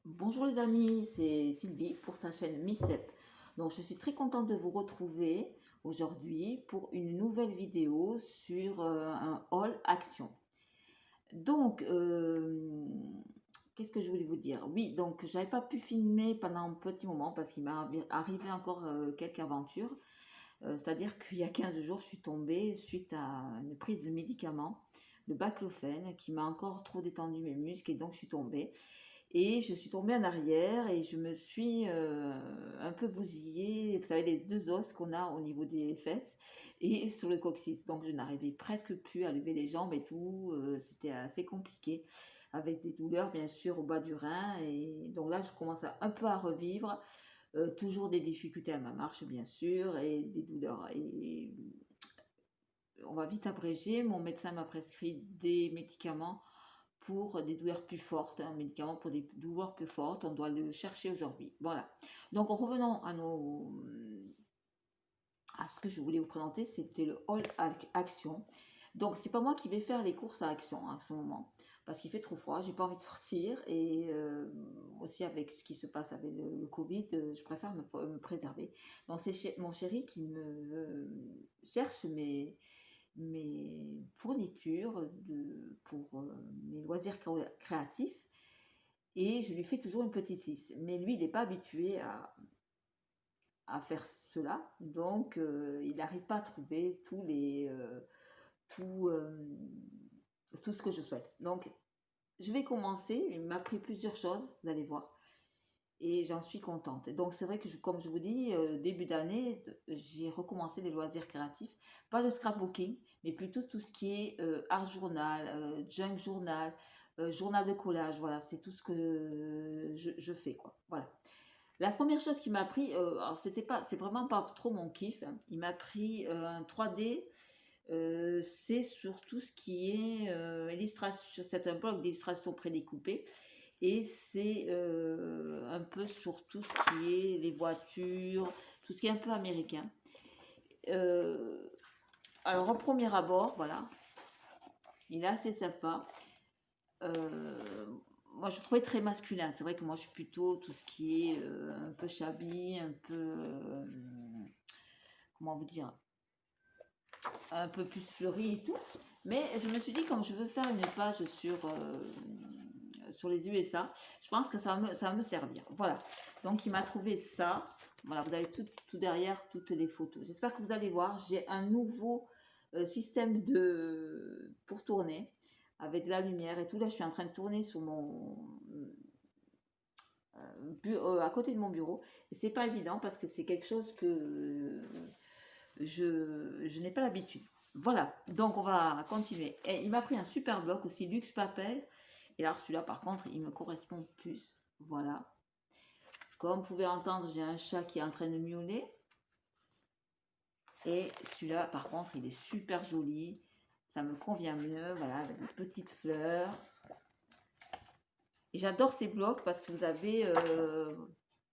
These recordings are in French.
Bonjour les amis, c'est Sylvie pour sa chaîne Missep. Donc je suis très contente de vous retrouver aujourd'hui pour une nouvelle vidéo sur un haul action. Donc, qu'est-ce que je voulais vous dire? Oui, donc j'avais pas pu filmer pendant un petit moment parce qu'il m'est arrivé encore quelques aventures. C'est-à-dire qu'il y a 15 jours, je suis tombée suite à une prise de médicaments, le baclofène, qui m'a encore trop détendu mes muscles et donc je suis tombée. Et je suis tombée en arrière et je me suis un peu bousillée, vous savez, les deux os qu'on a au niveau des fesses et sur le coccyx. Donc je n'arrivais presque plus à lever les jambes et tout. C'était assez compliqué avec des douleurs bien sûr au bas du rein. Et donc là, je commence un peu à revivre. Toujours des difficultés à ma marche bien sûr et des douleurs. Et on va vite abréger. Mon médecin m'a prescrit des médicaments pour des douleurs plus fortes, un médicament pour des douleurs plus fortes, on doit le chercher aujourd'hui. Voilà. Donc revenons à ce que je voulais vous présenter, c'était le All Action. Donc c'est pas moi qui vais faire les courses à Action en ce moment parce qu'il fait trop froid, j'ai pas envie de sortir et aussi avec ce qui se passe avec le Covid, je préfère me préserver. Donc c'est mon chéri qui me cherche mes fournitures pour mes loisirs créatifs et je lui fais toujours une petite liste. Mais lui, il n'est pas habitué à faire cela, donc il n'arrive pas à trouver tout, tout ce que je souhaite. Donc, je vais commencer. Il m'a pris plusieurs choses, vous allez voir. Et j'en suis contente. Donc c'est vrai que, comme je vous dis, début d'année, j'ai recommencé les loisirs créatifs. Pas le scrapbooking, mais plutôt tout ce qui est art journal, junk journal, journal de collage. Voilà, c'est tout ce que je fais, quoi. Voilà. La première chose qui m'a pris, alors c'est vraiment pas trop mon kiff, hein. Il m'a pris un 3D. C'est sur tout ce qui est illustration. C'est un bloc d'illustration prédécoupée et c'est un peu sur tout ce qui est les voitures, tout ce qui est un peu américain. Euh, alors, au premier abord, voilà, il est assez sympa. Moi, je trouvais très masculin. C'est vrai que moi, je suis plutôt tout ce qui est un peu shabby, un peu, comment vous dire, un peu plus fleuri et tout. Mais je me suis dit, comme je veux faire une page sur les USA, je pense que ça va me servir. Voilà. Donc, il m'a trouvé ça. Voilà, vous avez tout derrière, toutes les photos. J'espère que vous allez voir. J'ai un nouveau système pour tourner avec de la lumière et tout. Là, je suis en train de tourner sur mon à côté de mon bureau. Et c'est pas évident parce que c'est quelque chose que je n'ai pas l'habitude. Voilà, donc on va continuer. Et il m'a pris un super bloc aussi, Luxe Papel. Et alors celui-là, par contre, il me correspond plus. Voilà. Comme vous pouvez entendre, j'ai un chat qui est en train de miauler. Et celui-là, par contre, il est super joli. Ça me convient mieux. Voilà, avec des petites fleurs. Et j'adore ces blocs parce que vous avez...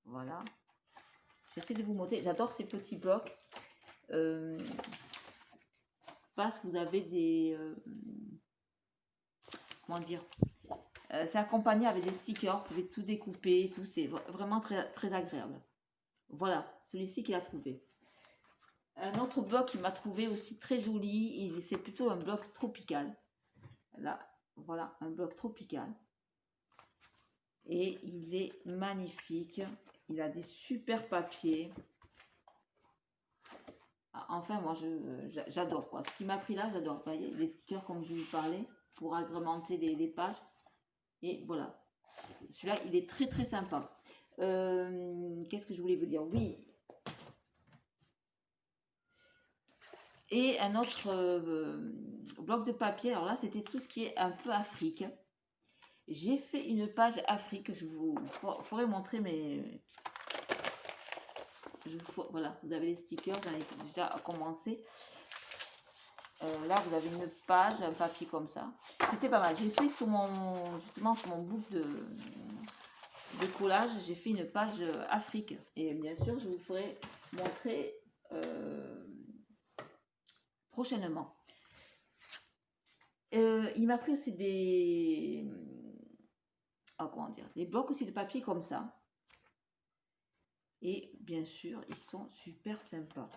voilà. J'essaie de vous montrer. J'adore ces petits blocs. Parce que vous avez des... comment dire, c'est accompagné avec des stickers, vous pouvez tout découper, tout, c'est vraiment très, très agréable. Voilà, celui-ci qu'il a trouvé. Un autre bloc qu'il m'a trouvé aussi très joli, c'est plutôt un bloc tropical. Là, voilà, un bloc tropical. Et il est magnifique. Il a des super papiers. Enfin, moi, j'adore quoi. Ce qui m'a pris là, j'adore. Vous voyez, les stickers comme je vous parlais, pour agrémenter les pages. Et voilà. Celui-là, il est très très sympa. Qu'est-ce que je voulais vous dire? Oui. Et un autre bloc de papier. Alors là, c'était tout ce qui est un peu Afrique. J'ai fait une page Afrique. Je vous ferai montrer mes... voilà, vous avez les stickers. J'en ai déjà commencé. Là, vous avez une page, un papier comme ça. C'était pas mal. J'ai fait justement sur mon bout de collage, j'ai fait une page Afrique. Et bien sûr, je vous ferai montrer prochainement. Il m'a pris aussi comment dire, des blocs aussi de papier comme ça. Et bien sûr, ils sont super sympas.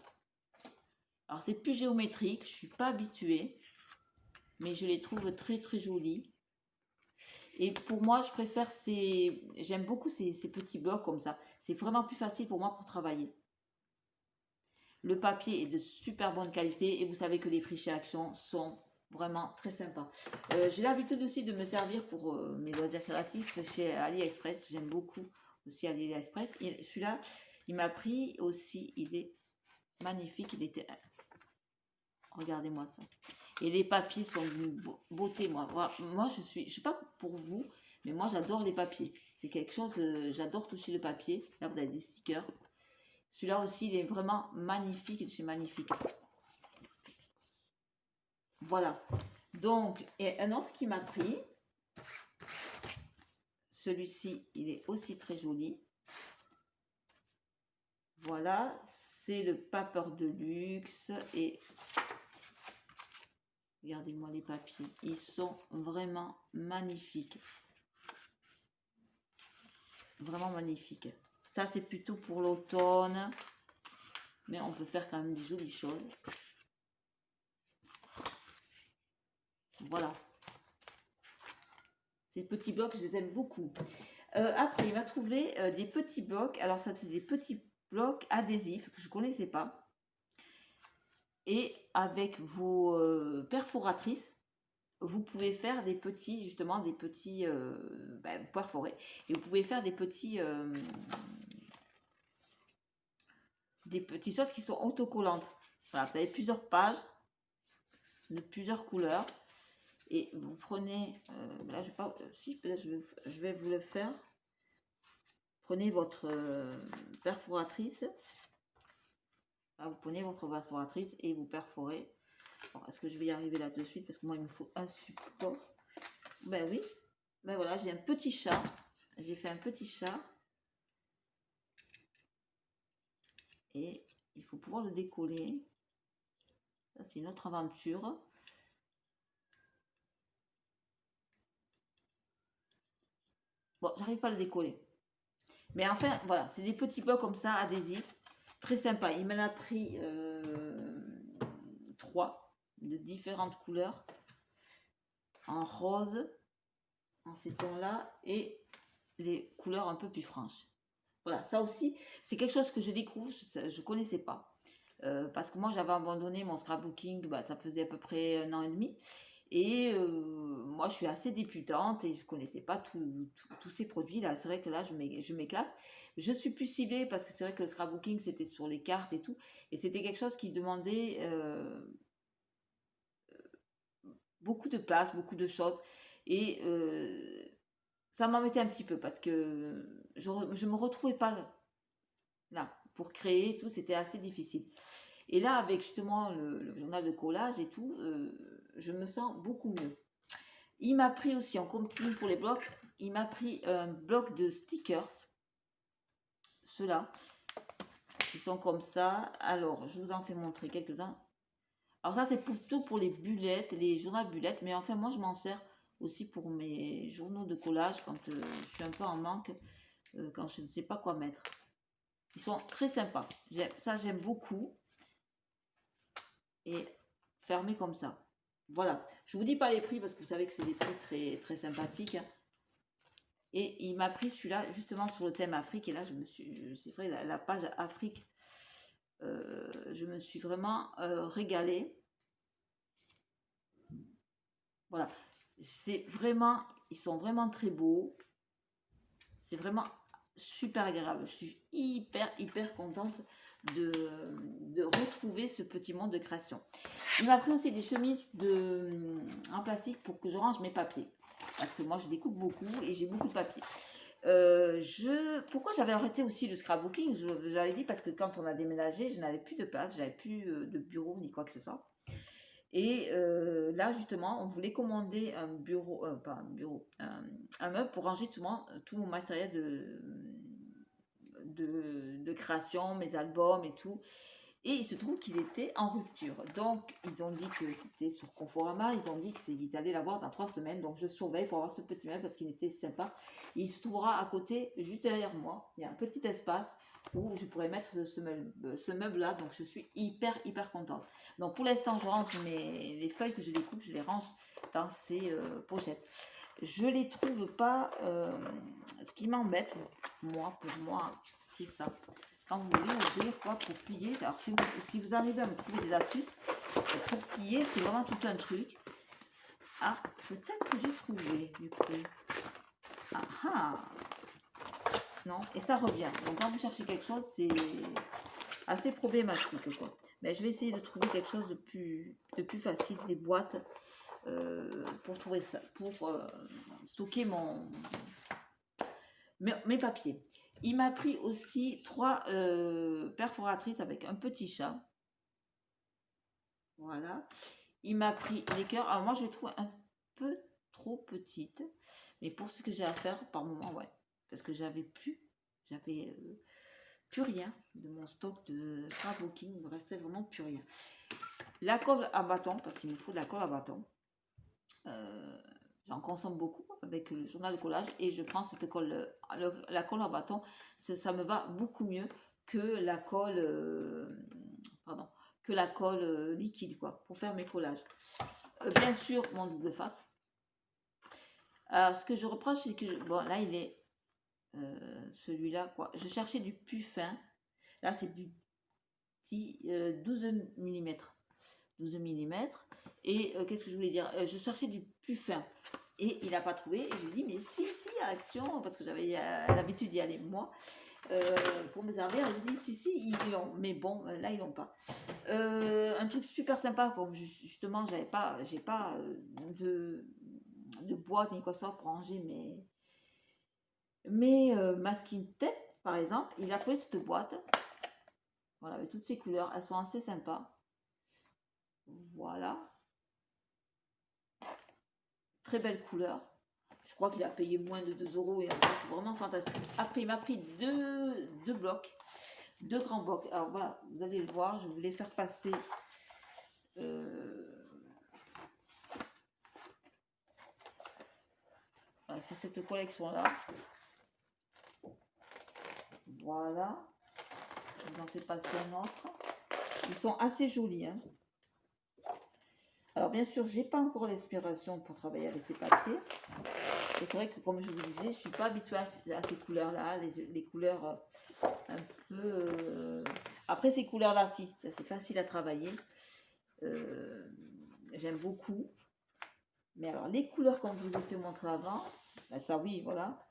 Alors, c'est plus géométrique, je suis pas habituée, mais je les trouve très très jolis. Et pour moi, je préfère j'aime beaucoup ces petits blocs comme ça. C'est vraiment plus facile pour moi pour travailler. Le papier est de super bonne qualité et vous savez que les prix chez Action sont vraiment très sympas. J'ai l'habitude aussi de me servir pour mes loisirs créatifs chez AliExpress. J'aime beaucoup aussi AliExpress. Et celui-là, il m'a pris aussi. Il est magnifique. Il était... Regardez-moi ça. Et les papiers sont d'une beauté. Moi, je sais pas pour vous, mais moi, j'adore les papiers. C'est quelque chose, j'adore toucher le papier. Là, vous avez des stickers. Celui-là aussi, il est vraiment magnifique. C'est magnifique. Voilà. Donc, et un autre qui m'a pris. Celui-ci, il est aussi très joli. Voilà. C'est le paper de luxe. Et regardez-moi les papiers. Ils sont vraiment magnifiques. Vraiment magnifiques. Ça, c'est plutôt pour l'automne. Mais on peut faire quand même des jolies choses. Voilà. Ces petits blocs, je les aime beaucoup. Après, il m'a trouvé des petits blocs. Alors, ça, c'est des petits blocs adhésifs que je ne connaissais pas. Et avec vos perforatrices, vous pouvez faire des petits, justement, des petits vous perforez. Et vous pouvez faire des petites choses qui sont autocollantes. Voilà, vous avez plusieurs pages de plusieurs couleurs. Et vous prenez, là je sais pas, si peut-être je vais vous le faire. Prenez votre perforatrice. Là, vous prenez votre perforatrice et vous perforez. Est-ce que je vais y arriver là de suite? Parce que moi, il me faut un support. Ben oui. Ben voilà, j'ai un petit chat. J'ai fait un petit chat. Et il faut pouvoir le décoller. Ça, c'est une autre aventure. Bon, j'arrive pas à le décoller. Mais enfin, voilà, c'est des petits blocs comme ça, adhésifs. Très sympa. Il m'en a pris 3 de différentes couleurs. En rose, en ces tons-là, et les couleurs un peu plus franches. Voilà, ça aussi, c'est quelque chose que je découvre, je ne connaissais pas. Parce que moi, j'avais abandonné mon scrapbooking, ça faisait à peu près 1 an et demi. Et moi, je suis assez débutante et je ne connaissais pas tous ces produits-là. C'est vrai que là, je m'éclate. Je suis plus ciblée parce que c'est vrai que le scrapbooking, c'était sur les cartes et tout. Et c'était quelque chose qui demandait beaucoup de place, beaucoup de choses. Et ça m'embêtait un petit peu parce que je ne me retrouvais pas là pour créer tout. C'était assez difficile. Et là, avec justement le journal de collage et tout, je me sens beaucoup mieux. Il m'a pris aussi, on continue pour les blocs, il m'a pris un bloc de stickers. Ceux-là, qui sont comme ça. Alors, je vous en fais montrer quelques-uns. Alors ça, c'est plutôt pour les bullettes, les journaux bullettes. Mais enfin, moi, je m'en sers aussi pour mes journaux de collage quand je suis un peu en manque, quand je ne sais pas quoi mettre. Ils sont très sympas. Ça, j'aime beaucoup. Et fermé comme ça. Voilà. Je vous dis pas les prix parce que vous savez que c'est des prix très, très sympathiques. Et il m'a pris celui-là justement sur le thème Afrique. Et là, c'est vrai, la page Afrique, je me suis vraiment régalée. Voilà. C'est vraiment, ils sont vraiment très beaux. C'est vraiment super agréable. Je suis hyper contente de retrouver ce petit monde de création. Il m'a pris aussi des chemises en plastique pour que je range mes papiers. Parce que moi, je découpe beaucoup et j'ai beaucoup de papiers. Pourquoi j'avais arrêté aussi le scrapbooking? Je l'avais dit parce que quand on a déménagé, je n'avais plus de place, j'avais plus de bureau ni quoi que ce soit. Et là, justement, on voulait commander un bureau, pas un bureau, un meuble pour ranger tout mon matériel de création, mes albums et tout. Et il se trouve qu'il était en rupture. Donc, ils ont dit que c'était sur Conforama. Ils ont dit qu'ils allaient l'avoir dans 3 semaines. Donc, je surveille pour avoir ce petit meuble parce qu'il était sympa. Et il se trouvera à côté, juste derrière moi. Il y a un petit espace où je pourrais mettre ce meuble-là. Donc, je suis hyper, hyper contente. Donc, pour l'instant, je range les feuilles que je découpe. Je les range dans ces pochettes. Je les trouve pas... ce qui m'embête, pour moi, c'est ça. Quand vous voulez ouvrir quoi pour plier, alors si vous arrivez à me trouver des astuces pour plier, c'est vraiment tout un truc. Ah, peut-être que j'ai trouvé du coup. Ah ah, non, et ça revient. Donc quand vous cherchez quelque chose, c'est assez problématique quoi. Mais je vais essayer de trouver quelque chose de plus facile, des boîtes pour trouver ça, pour stocker mes papiers. Il m'a pris aussi 3 perforatrices avec un petit chat. Voilà. Il m'a pris les cœurs. Alors moi, je les trouve un peu trop petites. Mais pour ce que j'ai à faire, par moment, ouais. Parce que j'avais plus rien de mon stock de scrapbooking. Il me restait vraiment plus rien. La colle à bâton, parce qu'il me faut de la colle à bâton. J'en consomme beaucoup avec le journal de collage et je prends cette colle, la colle à bâton, ça me va beaucoup mieux que la colle, liquide quoi, pour faire mes collages. Bien sûr, mon double face. Alors, ce que je reproche, c'est que bon, là il est celui-là quoi. Je cherchais du plus fin. Là, c'est du 12 mm. 12 mm. Et qu'est-ce que je voulais dire, je cherchais du plus fin. Et il n'a pas trouvé. Et je lui ai dit, mais si, à Action, parce que j'avais l'habitude d'y aller moi, pour me servir. Je dis, si, ils l'ont. Mais bon, là, ils l'ont pas. Un truc super sympa, comme justement, j'ai pas de boîte ni quoi que ça pour ranger mes masking tape, par exemple. Il a trouvé cette boîte. Voilà, avec toutes ces couleurs. Elles sont assez sympas. Voilà. Très belle couleur. Je crois qu'il a payé moins de 2 euros et vraiment fantastique. Après, il m'a pris deux blocs, 2 grands blocs. Alors voilà, vous allez le voir, je voulais faire passer voilà, c'est cette collection-là. Voilà. Je vous en fais passer un autre. Ils sont assez jolis. Hein. Alors bien sûr, j'ai pas encore l'inspiration pour travailler avec ces papiers. Et c'est vrai que comme je vous disais, je suis pas habituée à ces couleurs-là, les couleurs un peu... Après ces couleurs-là, si, ça c'est facile à travailler. J'aime beaucoup. Mais alors les couleurs comme je vous ai fait montrer avant, ben ça oui, voilà.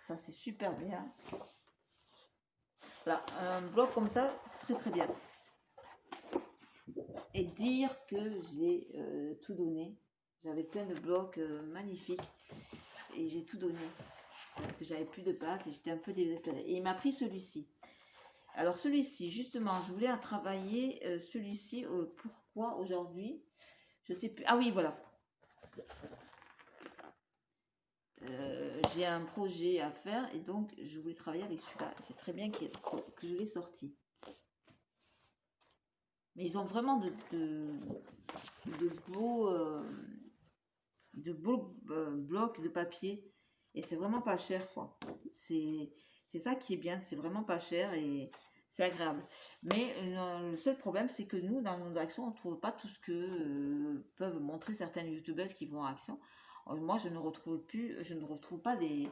Ça c'est super bien. Voilà, un bloc comme ça, très très bien. Et dire que j'ai tout donné. J'avais plein de blocs magnifiques et j'ai tout donné parce que j'avais plus de place et j'étais un peu désespérée. Et il m'a pris celui-ci. Alors celui-ci, justement, je voulais travailler celui-ci. Pourquoi aujourd'hui? Je sais plus. Ah oui, voilà. J'ai un projet à faire et donc je voulais travailler avec celui-là. C'est très bien que je l'ai sorti. Mais ils ont vraiment de beaux blocs de papier et c'est vraiment pas cher quoi. C'est ça qui est bien, c'est vraiment pas cher et c'est agréable. Mais le seul problème c'est que nous dans nos actions on trouve pas tout ce que peuvent montrer certaines youtubeuses qui vont à Action. Moi je ne retrouve pas les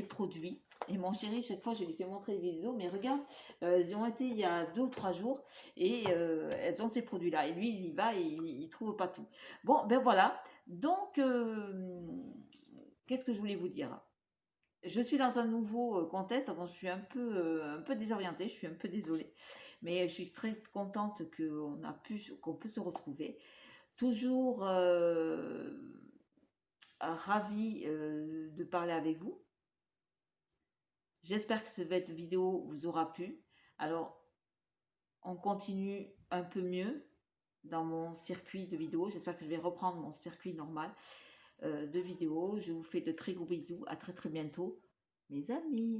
produits. Et mon chéri, chaque fois je lui fais montrer des vidéos, mais regarde, elles ont été il y a 2 ou 3 jours et elles ont ces produits-là. Et lui, il y va et il trouve pas tout. Bon, ben voilà. Donc, qu'est-ce que je voulais vous dire? Je suis dans un nouveau contexte, donc je suis un peu désorientée, je suis un peu désolée. Mais je suis très contente qu'on peut se retrouver. Toujours ravie de parler avec vous. J'espère que cette vidéo vous aura plu. Alors, on continue un peu mieux dans mon circuit de vidéos. J'espère que je vais reprendre mon circuit normal de vidéos. Je vous fais de très gros bisous. À très très bientôt, mes amis.